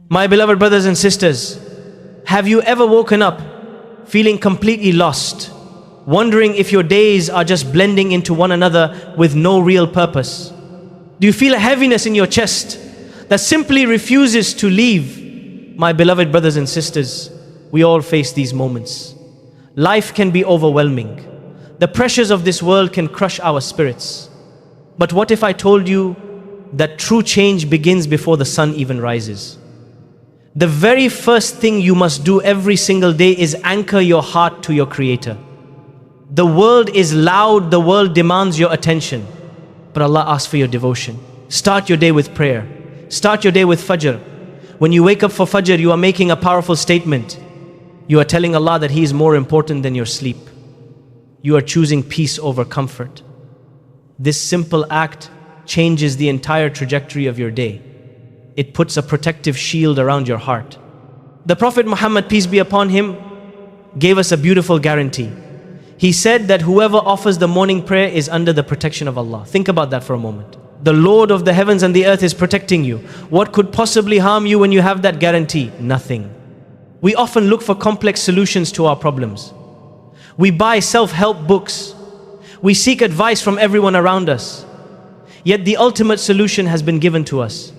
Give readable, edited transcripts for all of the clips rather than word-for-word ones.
My beloved brothers and sisters, have you ever woken up feeling completely lost, wondering if your days are just blending into one another with no real purpose? Do you feel a heaviness in your chest that simply refuses to leave? My beloved brothers and sisters, we all face these moments. Life can be overwhelming. The pressures of this world can crush our spirits. But what if I told you that true change begins before the sun even rises? The very first thing you must do every single day is anchor your heart to your Creator. The world is loud, the world demands your attention, but Allah asks for your devotion. Start your day with prayer. Start your day with Fajr. When you wake up for Fajr, you are making a powerful statement. You are telling Allah that He is more important than your sleep. You are choosing peace over comfort. This simple act changes the entire trajectory of your day. It puts a protective shield around your heart. The Prophet Muhammad, peace be upon him, gave us a beautiful guarantee. He said that whoever offers the morning prayer is under the protection of Allah. Think about that for a moment. The Lord of the heavens and the earth is protecting you. What could possibly harm you when you have that guarantee? Nothing. We often look for complex solutions to our problems. We buy self-help books. We seek advice from everyone around us. Yet the ultimate solution has been given to us.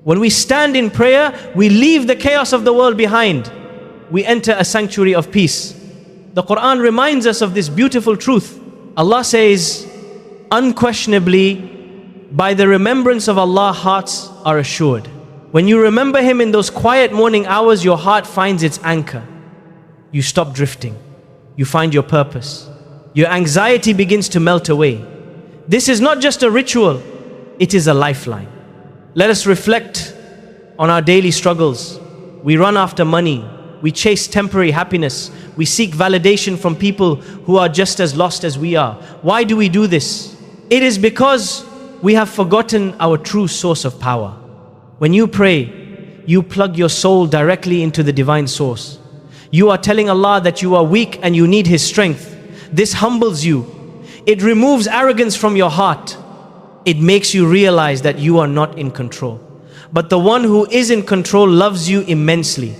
When we stand in prayer, we leave the chaos of the world behind. We enter a sanctuary of peace. The Quran reminds us of this beautiful truth. Allah says, unquestionably, by the remembrance of Allah, hearts are assured. When you remember Him in those quiet morning hours, your heart finds its anchor. You stop drifting. You find your purpose. Your anxiety begins to melt away. This is not just a ritual, it is a lifeline. Let us reflect on our daily struggles. We run after money. We chase temporary happiness. We seek validation from people who are just as lost as we are. Why do we do this? It is because we have forgotten our true source of power. When you pray, you plug your soul directly into the divine source. You are telling Allah that you are weak and you need His strength. This humbles you. It removes arrogance from your heart. It makes you realize that you are not in control. But the one who is in control loves you immensely.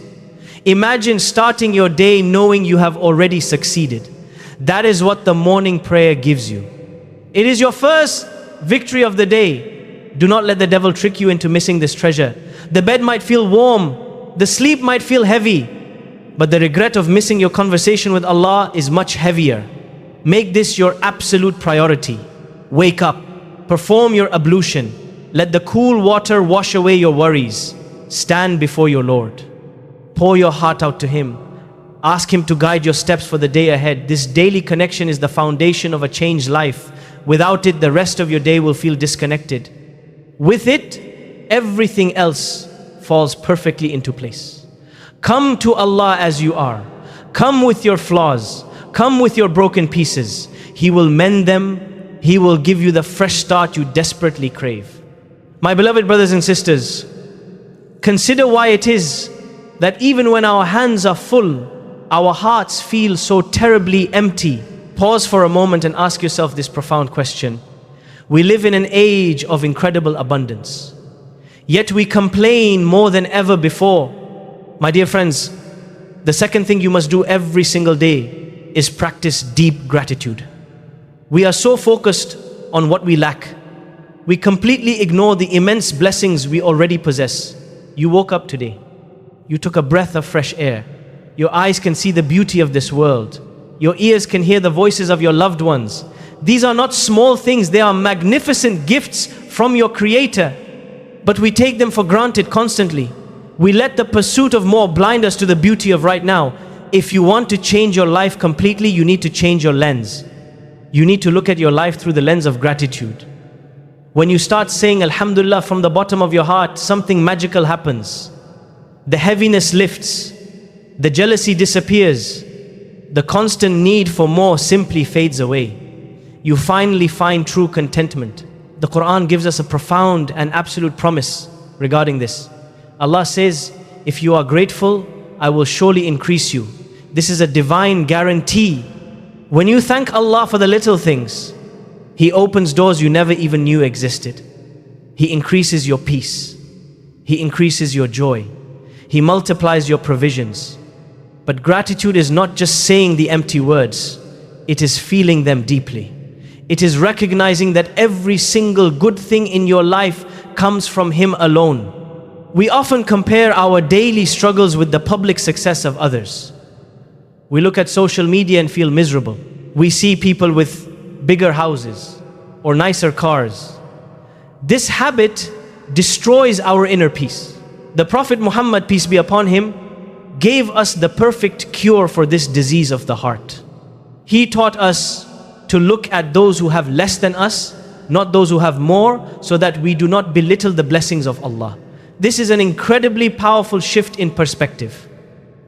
Imagine starting your day knowing you have already succeeded. That is what the morning prayer gives you. It is your first victory of the day. Do not let the devil trick you into missing this treasure. The bed might feel warm, the sleep might feel heavy, but the regret of missing your conversation with Allah is much heavier. Make this your absolute priority. Wake up. Perform your ablution. Let the cool water wash away your worries. Stand before your Lord. Pour your heart out to Him. Ask Him to guide your steps for the day ahead. This daily connection is the foundation of a changed life. Without it, the rest of your day will feel disconnected. With it, everything else falls perfectly into place. Come to Allah as you are. Come with your flaws. Come with your broken pieces. He will mend them. He will give you the fresh start you desperately crave. My beloved brothers and sisters, consider why it is that even when our hands are full, our hearts feel so terribly empty. Pause for a moment and ask yourself this profound question. We live in an age of incredible abundance, yet we complain more than ever before. My dear friends, the second thing you must do every single day is practice deep gratitude. We are so focused on what we lack. We completely ignore the immense blessings we already possess. You woke up today. You took a breath of fresh air. Your eyes can see the beauty of this world. Your ears can hear the voices of your loved ones. These are not small things. They are magnificent gifts from your Creator. But we take them for granted constantly. We let the pursuit of more blind us to the beauty of right now. If you want to change your life completely, you need to change your lens. You need to look at your life through the lens of gratitude. When you start saying Alhamdulillah from the bottom of your heart, something magical happens. The heaviness lifts. The jealousy disappears. The constant need for more simply fades away. You finally find true contentment. The Quran gives us a profound and absolute promise regarding this. Allah says, if you are grateful, I will surely increase you. This is a divine guarantee. When you thank Allah for the little things, He opens doors you never even knew existed. He increases your peace. He increases your joy. He multiplies your provisions. But gratitude is not just saying the empty words, it is feeling them deeply. It is recognizing that every single good thing in your life comes from Him alone. We often compare our daily struggles with the public success of others. We look at social media and feel miserable. We see people with bigger houses or nicer cars. This habit destroys our inner peace. The Prophet Muhammad, peace be upon him, gave us the perfect cure for this disease of the heart. He taught us to look at those who have less than us, not those who have more, so that we do not belittle the blessings of Allah. This is an incredibly powerful shift in perspective.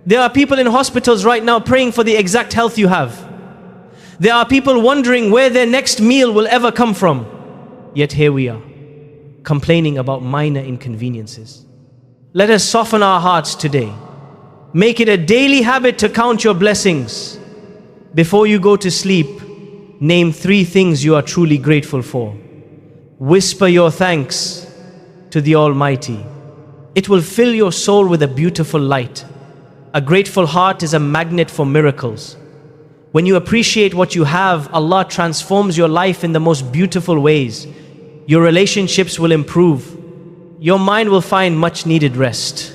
There are people in hospitals right now praying for the exact health you have. There are people wondering where their next meal will ever come from. Yet here we are, complaining about minor inconveniences. Let us soften our hearts today. Make it a daily habit to count your blessings. Before you go to sleep, name 3 things you are truly grateful for. Whisper your thanks to the Almighty. It will fill your soul with a beautiful light. A grateful heart is a magnet for miracles. When you appreciate what you have, Allah transforms your life in the most beautiful ways. Your relationships will improve. Your mind will find much needed rest.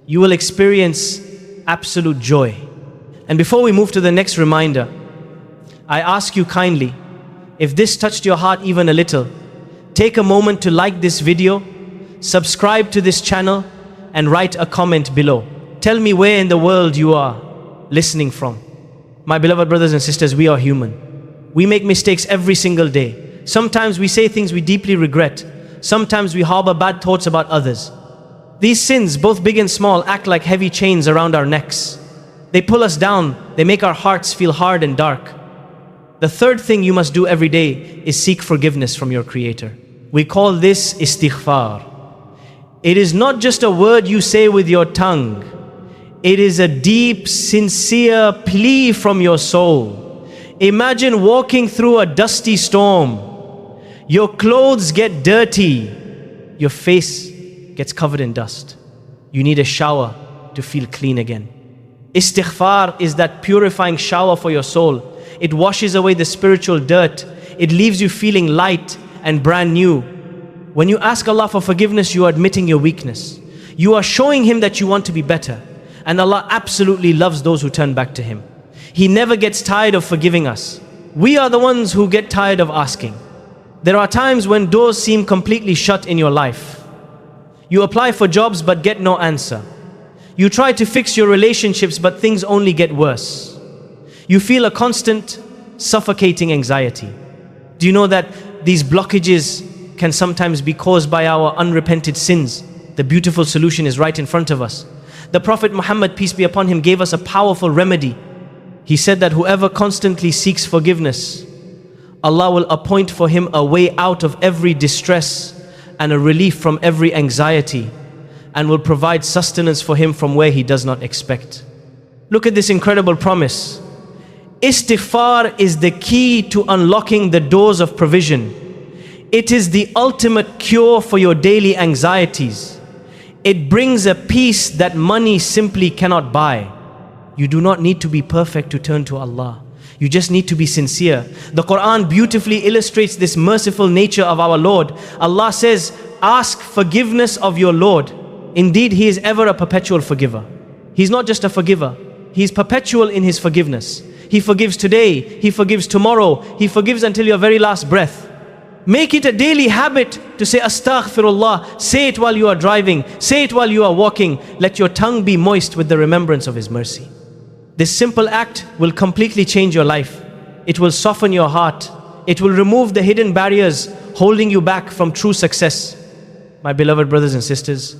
You will experience absolute joy. And before we move to the next reminder, I ask you kindly, if this touched your heart even a little, take a moment to like this video, subscribe to this channel, and write a comment below. Tell me where in the world you are listening from. My beloved brothers and sisters, we are human. We make mistakes every single day. Sometimes we say things we deeply regret. Sometimes we harbor bad thoughts about others. These sins, both big and small, act like heavy chains around our necks. They pull us down. They make our hearts feel hard and dark. The third thing you must do every day is seek forgiveness from your Creator. We call this Istighfar. It is not just a word you say with your tongue. It is a deep, sincere plea from your soul. Imagine walking through a dusty storm. Your clothes get dirty. Your face gets covered in dust. You need a shower to feel clean again. Istighfar is that purifying shower for your soul. It washes away the spiritual dirt. It leaves you feeling light and brand new. When you ask Allah for forgiveness, you are admitting your weakness. You are showing Him that you want to be better. And Allah absolutely loves those who turn back to Him. He never gets tired of forgiving us. We are the ones who get tired of asking. There are times when doors seem completely shut in your life. You apply for jobs but get no answer. You try to fix your relationships but things only get worse. You feel a constant, suffocating anxiety. Do you know that these blockages can sometimes be caused by our unrepented sins? The beautiful solution is right in front of us. The Prophet Muhammad, peace be upon him, gave us a powerful remedy. He said that whoever constantly seeks forgiveness, Allah will appoint for him a way out of every distress and a relief from every anxiety, and will provide sustenance for him from where he does not expect. Look at this incredible promise. Istighfar is the key to unlocking the doors of provision. It is the ultimate cure for your daily anxieties. It brings a peace that money simply cannot buy. You do not need to be perfect to turn to Allah. You just need to be sincere. The Quran beautifully illustrates this merciful nature of our Lord. Allah says, ask forgiveness of your Lord. Indeed, He is ever a perpetual forgiver. He's not just a forgiver. He is perpetual in His forgiveness. He forgives today. He forgives tomorrow. He forgives until your very last breath. Make it a daily habit to say Astaghfirullah. Say it while you are driving. Say it while you are walking. Let your tongue be moist with the remembrance of His mercy. This simple act will completely change your life. It will soften your heart. It will remove the hidden barriers holding you back from true success. My beloved brothers and sisters,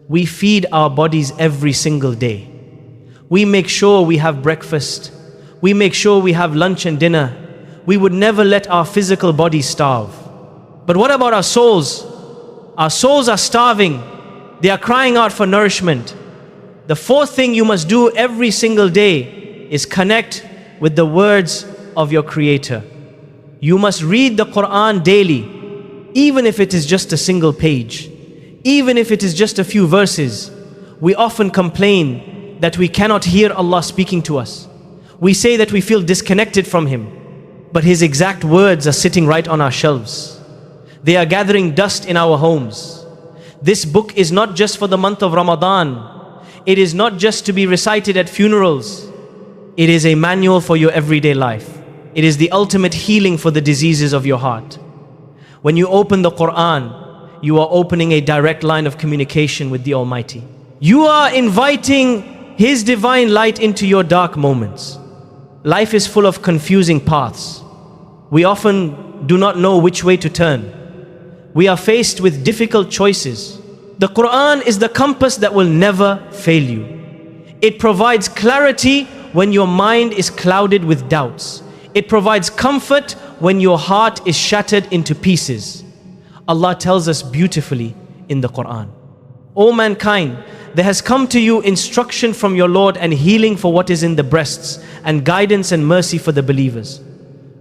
we feed our bodies every single day. We make sure we have breakfast. We make sure we have lunch and dinner. We would never let our physical bodies starve. But what about our souls? Our souls are starving. They are crying out for nourishment. The fourth thing you must do every single day is connect with the words of your Creator. You must read the Quran daily, even if it is just a single page, even if it is just a few verses. We often complain that we cannot hear Allah speaking to us. We say that we feel disconnected from Him, but His exact words are sitting right on our shelves. They are gathering dust in our homes. This book is not just for the month of Ramadan. It is not just to be recited at funerals. It is a manual for your everyday life. It is the ultimate healing for the diseases of your heart. When you open the Quran, you are opening a direct line of communication with the Almighty. You are inviting His divine light into your dark moments. Life is full of confusing paths. We often do not know which way to turn. We are faced with difficult choices. The Quran is the compass that will never fail you. It provides clarity when your mind is clouded with doubts. It provides comfort when your heart is shattered into pieces. Allah tells us beautifully in the Quran, O mankind, there has come to you instruction from your Lord and healing for what is in the breasts and guidance and mercy for the believers.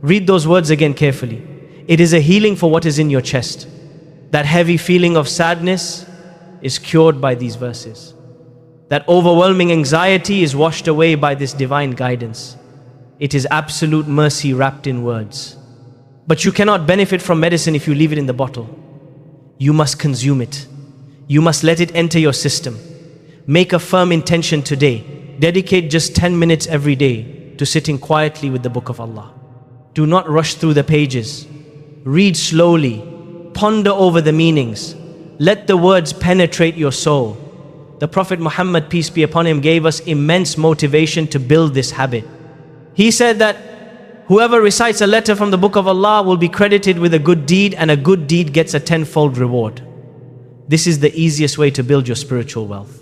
Read those words again carefully. It is a healing for what is in your chest. That heavy feeling of sadness is cured by these verses. That overwhelming anxiety is washed away by this divine guidance. It is absolute mercy wrapped in words. But you cannot benefit from medicine if you leave it in the bottle. You must consume it. You must let it enter your system. Make a firm intention today. Dedicate just 10 minutes every day to sitting quietly with the Book of Allah. Do not rush through the pages. Read slowly. Ponder over the meanings. Let the words penetrate your soul. The Prophet Muhammad, peace be upon him, gave us immense motivation to build this habit. He said that whoever recites a letter from the Book of Allah will be credited with a good deed, and a good deed gets a 10-fold reward. This is the easiest way to build your spiritual wealth.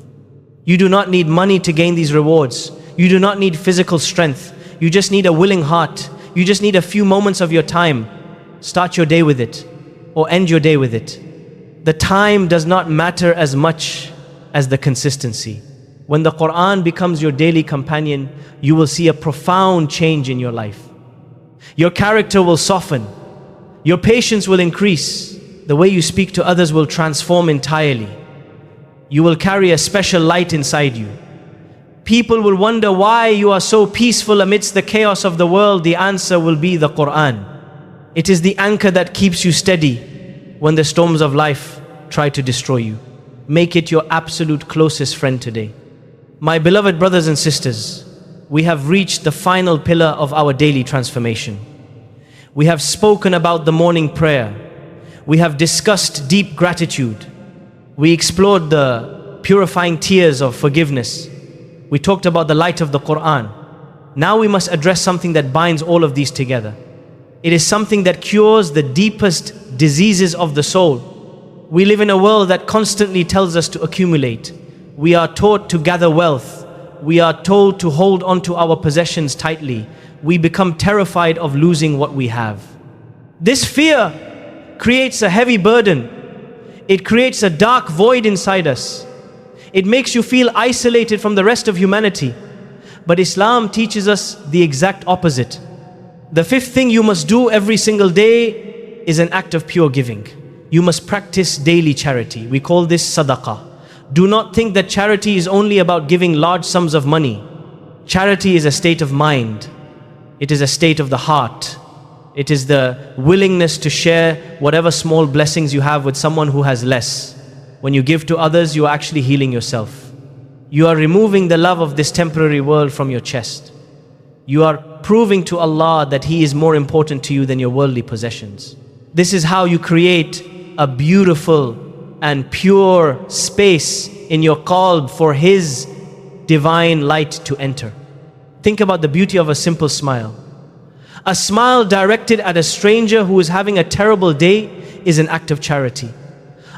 You do not need money to gain these rewards. You do not need physical strength. You just need a willing heart. You just need a few moments of your time. Start your day with it, or end your day with it. The time does not matter as much as the consistency. When the Quran becomes your daily companion, you will see a profound change in your life. Your character will soften. Your patience will increase. The way you speak to others will transform entirely. You will carry a special light inside you. People will wonder why you are so peaceful amidst the chaos of the world. The answer will be the Quran. It is the anchor that keeps you steady when the storms of life try to destroy you. Make it your absolute closest friend today. My beloved brothers and sisters, we have reached the final pillar of our daily transformation. We have spoken about the morning prayer. We have discussed deep gratitude. We explored the purifying tears of forgiveness. We talked about the light of the Quran. Now we must address something that binds all of these together. It is something that cures the deepest diseases of the soul. We live in a world that constantly tells us to accumulate. We are taught to gather wealth. We are told to hold on to our possessions tightly. We become terrified of losing what we have. This fear creates a heavy burden. It creates a dark void inside us. It makes you feel isolated from the rest of humanity. But Islam teaches us the exact opposite. The fifth thing you must do every single day is an act of pure giving. You must practice daily charity. We call this Sadaqah. Do not think that charity is only about giving large sums of money. Charity is a state of mind. It is a state of the heart. It is the willingness to share whatever small blessings you have with someone who has less. When you give to others, you are actually healing yourself. You are removing the love of this temporary world from your chest. You are proving to Allah that He is more important to you than your worldly possessions. This is how you create a beautiful and pure space in your qalb for His divine light to enter. Think about the beauty of a simple smile. A smile directed at a stranger who is having a terrible day is an act of charity.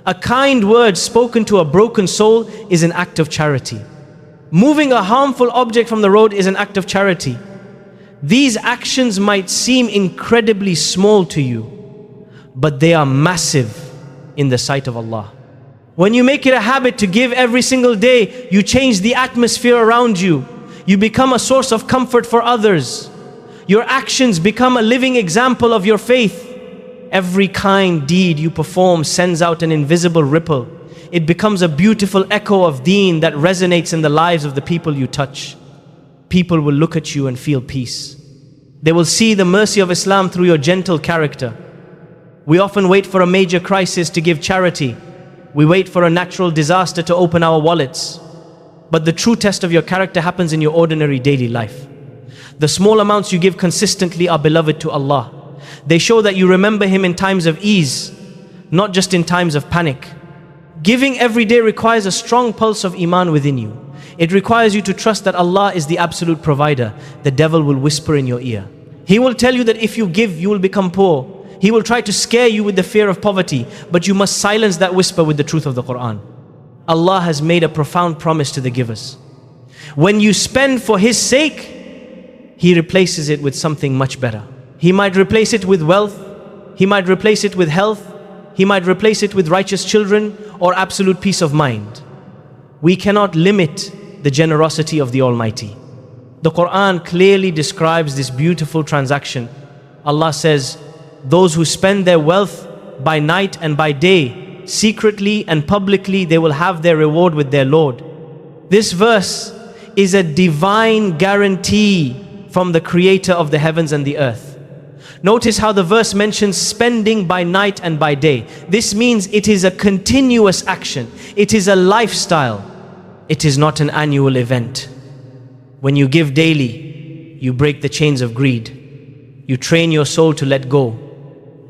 A kind word spoken to a broken soul is an act of charity. Moving a harmful object from the road is an act of charity. These actions might seem incredibly small to you, but they are massive in the sight of Allah. When you make it a habit to give every single day, you change the atmosphere around you. You become a source of comfort for others. Your actions become a living example of your faith. Every kind deed you perform sends out an invisible ripple. It becomes a beautiful echo of deen that resonates in the lives of the people you touch. People will look at you and feel peace. They will see the mercy of Islam through your gentle character. We often wait for a major crisis to give charity. We wait for a natural disaster to open our wallets. But the true test of your character happens in your ordinary daily life. The small amounts you give consistently are beloved to Allah. They show that you remember Him in times of ease, not just in times of panic. Giving every day requires a strong pulse of iman within you. It requires you to trust that Allah is the absolute provider. The devil will whisper in your ear. He will tell you that if you give, you will become poor. He will try to scare you with the fear of poverty, but you must silence that whisper with the truth of the Quran. Allah has made a profound promise to the givers. When you spend for His sake, He replaces it with something much better. He might replace it with wealth, He might replace it with health, He might replace it with righteous children or absolute peace of mind. We cannot limit the generosity of the Almighty. The Quran clearly describes this beautiful transaction. Allah says, those who spend their wealth by night and by day, secretly and publicly, they will have their reward with their Lord. This verse is a divine guarantee from the Creator of the heavens and the earth. Notice how the verse mentions spending by night and by day. This means it is a continuous action. It is a lifestyle. It is not an annual event. When you give daily, you break the chains of greed. You train your soul to let go.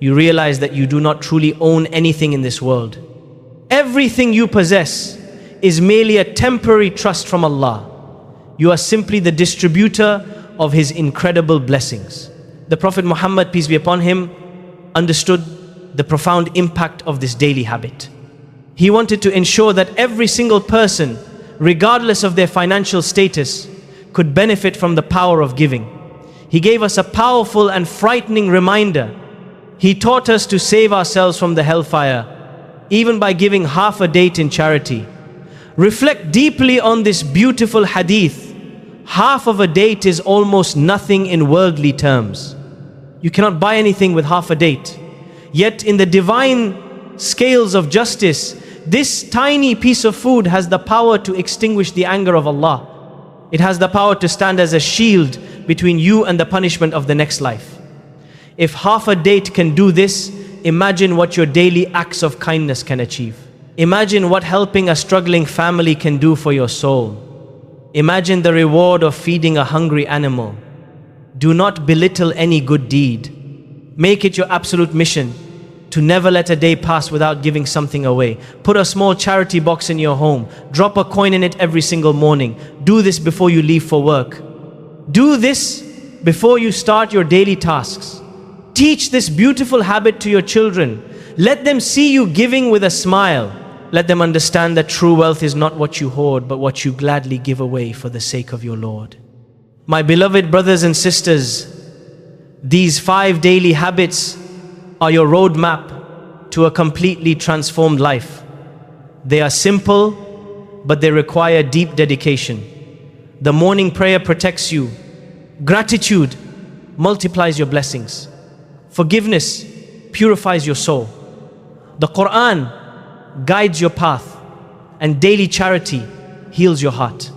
You realize that you do not truly own anything in this world. Everything you possess is merely a temporary trust from Allah. You are simply the distributor of His incredible blessings. The Prophet Muhammad, peace be upon him, understood the profound impact of this daily habit. He wanted to ensure that every single person, regardless of their financial status, could benefit from the power of giving. He gave us a powerful and frightening reminder. He taught us to save ourselves from the hellfire, even by giving half a date in charity. Reflect deeply on this beautiful hadith. Half of a date is almost nothing in worldly terms. You cannot buy anything with half a date. Yet in the divine scales of justice, this tiny piece of food has the power to extinguish the anger of Allah. It has the power to stand as a shield between you and the punishment of the next life. If half a date can do this, imagine what your daily acts of kindness can achieve. Imagine what helping a struggling family can do for your soul. Imagine the reward of feeding a hungry animal. Do not belittle any good deed. Make it your absolute mission to never let a day pass without giving something away. Put a small charity box in your home. Drop a coin in it every single morning. Do this before you leave for work. Do this before you start your daily tasks. Teach this beautiful habit to your children. Let them see you giving with a smile. Let them understand that true wealth is not what you hoard, but what you gladly give away for the sake of your Lord. My beloved brothers and sisters, these 5 daily habits are your roadmap to a completely transformed life. They are simple, but they require deep dedication. The morning prayer protects you. Gratitude multiplies your blessings. Forgiveness purifies your soul. The Quran guides your path, and daily charity heals your heart.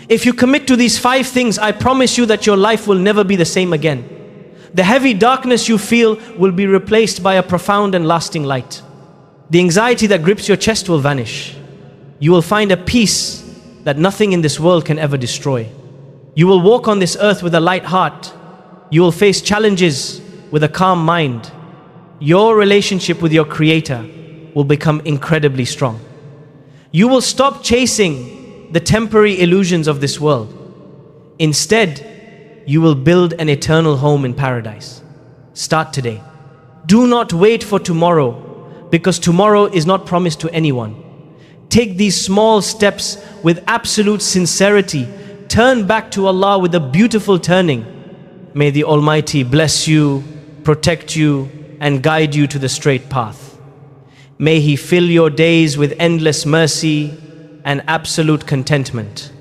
If you commit to these 5 things, I promise you that your life will never be the same again. The heavy darkness you feel will be replaced by a profound and lasting light. The anxiety that grips your chest will vanish. You will find a peace that nothing in this world can ever destroy. You will walk on this earth with a light heart. You will face challenges with a calm mind. Your relationship with your Creator will become incredibly strong. You will stop chasing the temporary illusions of this world. Instead, you will build an eternal home in paradise. Start today. Do not wait for tomorrow, because tomorrow is not promised to anyone. Take these small steps with absolute sincerity. Turn back to Allah with a beautiful turning. May the Almighty bless you, protect you, and guide you to the straight path. May He fill your days with endless mercy and absolute contentment.